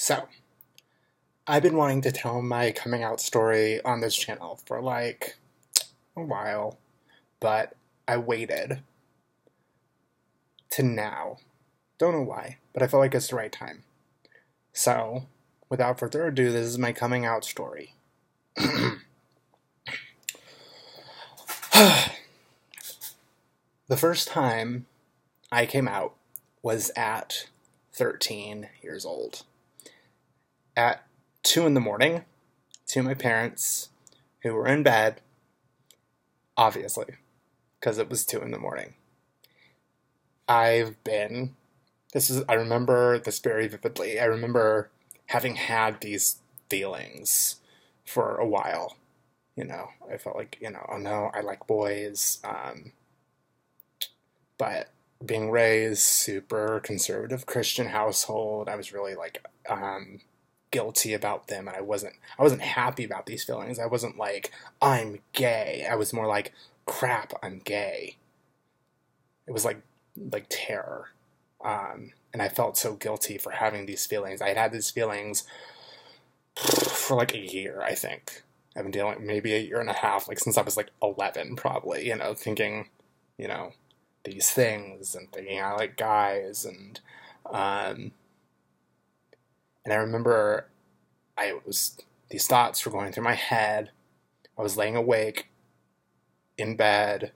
So, I've been wanting to tell my coming out story on this channel for like a while, but I waited to now. Don't know why, but I felt like it's the right time. So, without further ado, this is my coming out story. The first time I came out was at 13 years old. At 2 in the morning, to my parents, who were in bed, obviously, because it was 2 in the morning. I remember this very vividly. I remember having had these feelings for a while. I felt like, oh no, I like boys. But being raised super conservative Christian household, I was really guilty about them, and I wasn't happy about these feelings. I wasn't like, I'm gay. I was more like, crap, I'm gay. It was like terror. And I felt so guilty for having these feelings. I had these feelings for like a year, I think. I've been dealing maybe a year and a half, since I was 11, probably, thinking, these things and thinking I like guys, and I remember these thoughts were going through my head. I was laying awake in bed,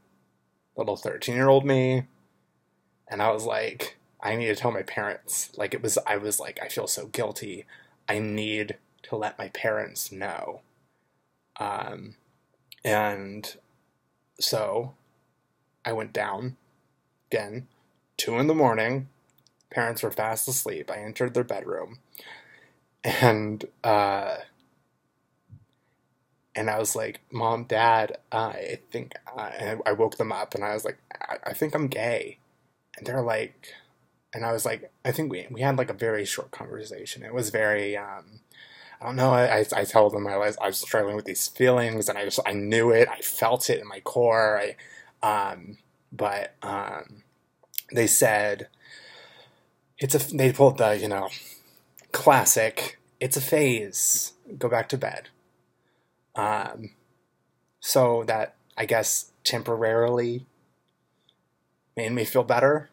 little 13-year-old me, and I was like, I need to tell my parents. I was like, I feel so guilty. I need to let my parents know. And so I went down again, 2 in the morning. Parents were fast asleep. I entered their bedroom, and I was like, Mom, Dad, I think, and I woke them up, and I was like, I think I'm gay. And they're like, and I was like, I think we had a very short conversation. It was very, I don't know, I told them I was struggling with these feelings, and I knew it, I felt it in my core, but they said, they pulled the, classic, it's a phase, go back to bed. So that, I guess, temporarily made me feel better.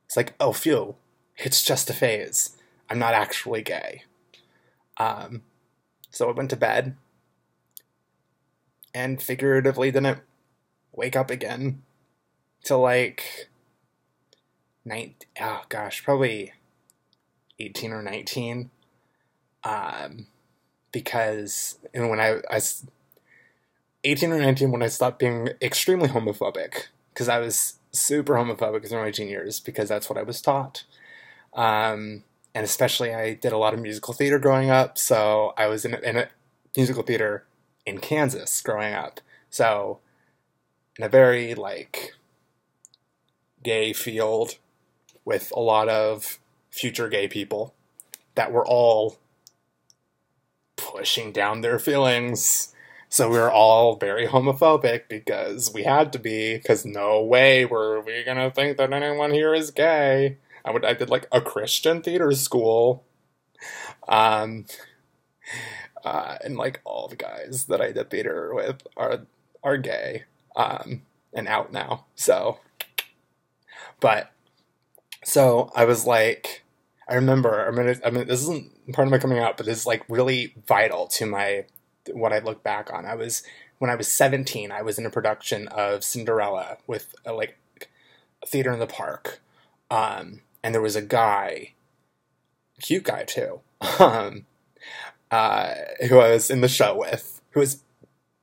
It's like, oh, phew, it's just a phase. I'm not actually gay. So I went to bed and figuratively didn't wake up again till probably 18 or 19. Because when I 18 or 19 when I stopped being extremely homophobic, because I was super homophobic through my teen years, because that's what I was taught. And especially I did a lot of musical theater growing up, so I was in a musical theater in Kansas growing up. So in a very gay field with a lot of future gay people that were all pushing down their feelings. So we were all very homophobic because we had to be, because no way were we gonna think that anyone here is gay. I did a Christian theater school, and all the guys that I did theater with are gay, and out now. So I was like, I remember, this isn't part of my coming out, but it's really vital to what I look back on. When I was 17, I was in a production of Cinderella with a theater in the park. And there was a guy, cute guy too, who I was in the show with, who was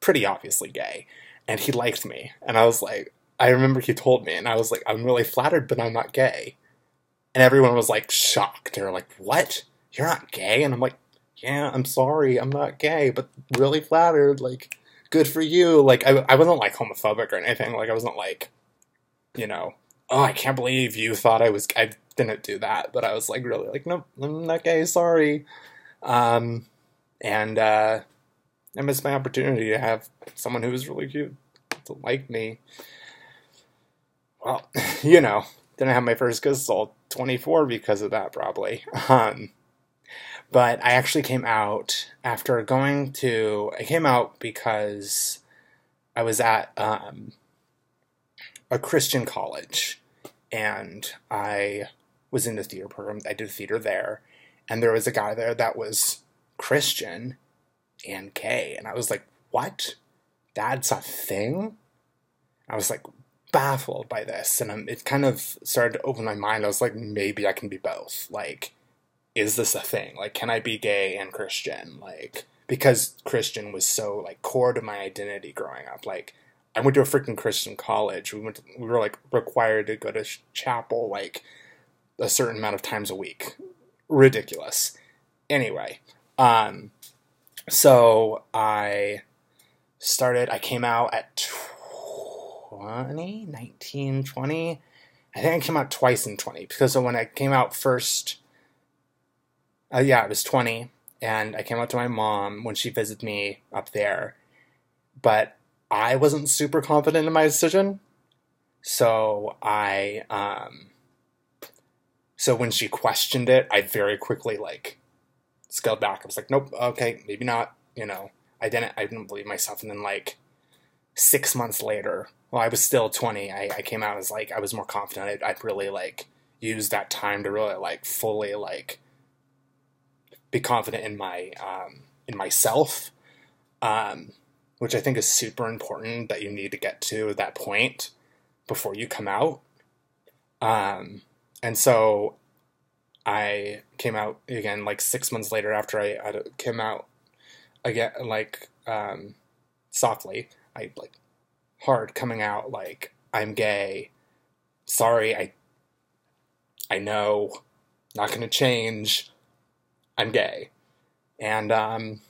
pretty obviously gay, and he liked me. And I was like, I remember he told me, and I was like, I'm really flattered, but I'm not gay. And everyone was shocked. They were like, what? You're not gay? And I'm like, yeah, I'm sorry, I'm not gay, but really flattered, good for you. I wasn't homophobic or anything. I wasn't oh, I can't believe you thought I didn't do that, but I was really nope, I'm not gay, sorry. And I missed my opportunity to have someone who was really cute to like me. Well, didn't have my first kiss till 24 because of that, probably. But I actually came out after I came out because I was at a Christian college, and I was in the theater program. I did theater there, and there was a guy there that was Christian and gay, and I was like, what? That's a thing? I was like baffled by this, and it kind of started to open my mind. I was like, maybe I can be both. Like, is this a thing? Like, can I be gay and Christian? Like, because Christian was so like core to my identity growing up. Like, I went to a freaking Christian college. We were like required to go to chapel like a certain amount of times a week. Ridiculous. Anyway, so I came out at 19, 20. I think I came out twice in 20, because when I came out first, I was 20, and I came out to my mom when she visited me up there, but I wasn't super confident in my decision, so so when she questioned it, I very quickly, like, scaled back. I was like, nope, okay, maybe not, I didn't believe myself, and then, like, 6 months later, well, I was still 20, I came out as, like, I was more confident. I'd really, like, used that time to really, like, fully, like, be confident in myself, which I think is super important, that you need to get to that point before you come out. And so I came out again, like 6 months later after I came out again, like, softly, I like hard coming out, like, I'm gay. Sorry, I know, not gonna change. I'm gay. And I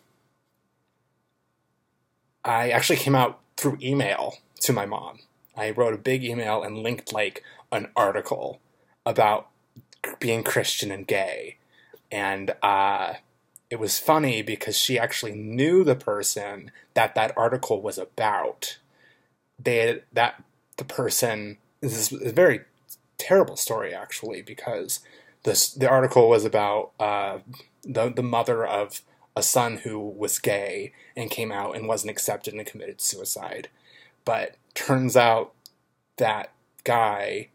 actually came out through email to my mom. I wrote a big email and linked like an article about being Christian and gay. And it was funny because she actually knew the person that article was about. The person, this is a very terrible story actually, because the article was about the mother of a son who was gay and came out and wasn't accepted and committed suicide. But turns out that guy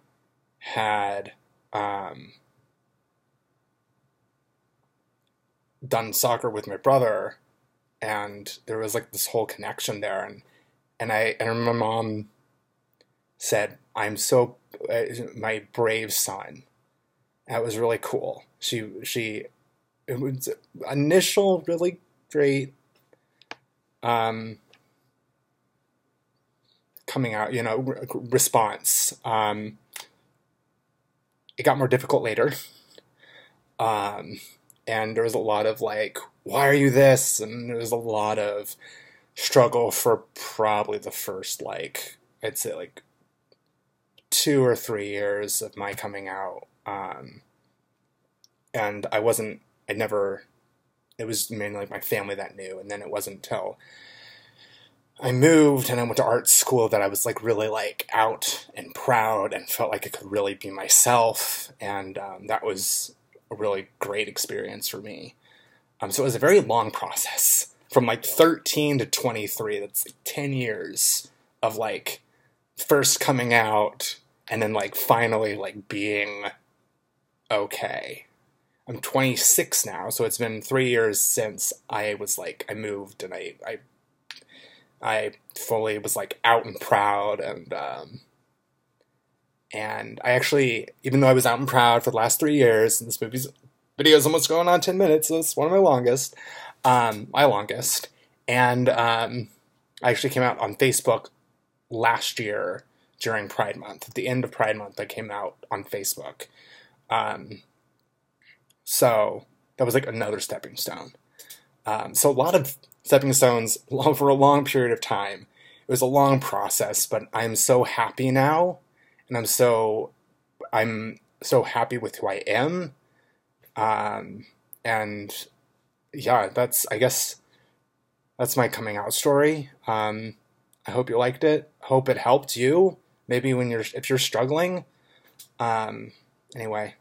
had done soccer with my brother, and there was like this whole connection there. And I remember my mom said, "I'm so my brave son." That was really cool. It was initial really great coming out, response. It got more difficult later. And there was a lot of like, why are you this? And there was a lot of struggle for probably the first, like, I'd say like 2 or 3 years of my coming out. And it was mainly like my family that knew. And then it wasn't until I moved and I went to art school that I was like really like out and proud and felt like I could really be myself. And that was a really great experience for me. So it was a very long process from like 13 to 23. That's like 10 years of like first coming out and then like finally like being okay. I'm 26 now, so it's been 3 years since I was like, I moved and I fully was like out and proud, and I actually, even though I was out and proud for the last 3 years, and this video is almost going on 10 minutes, so it's one of my longest, and I actually came out on Facebook last year during Pride Month. At the end of Pride Month, I came out on Facebook. So that was like another stepping stone. So a lot of stepping stones for a long period of time. It was a long process, but I'm so happy now, and I'm so happy with who I am. And yeah, I guess that's my coming out story. I hope you liked it. Hope it helped you. Maybe if you're struggling. Anyway.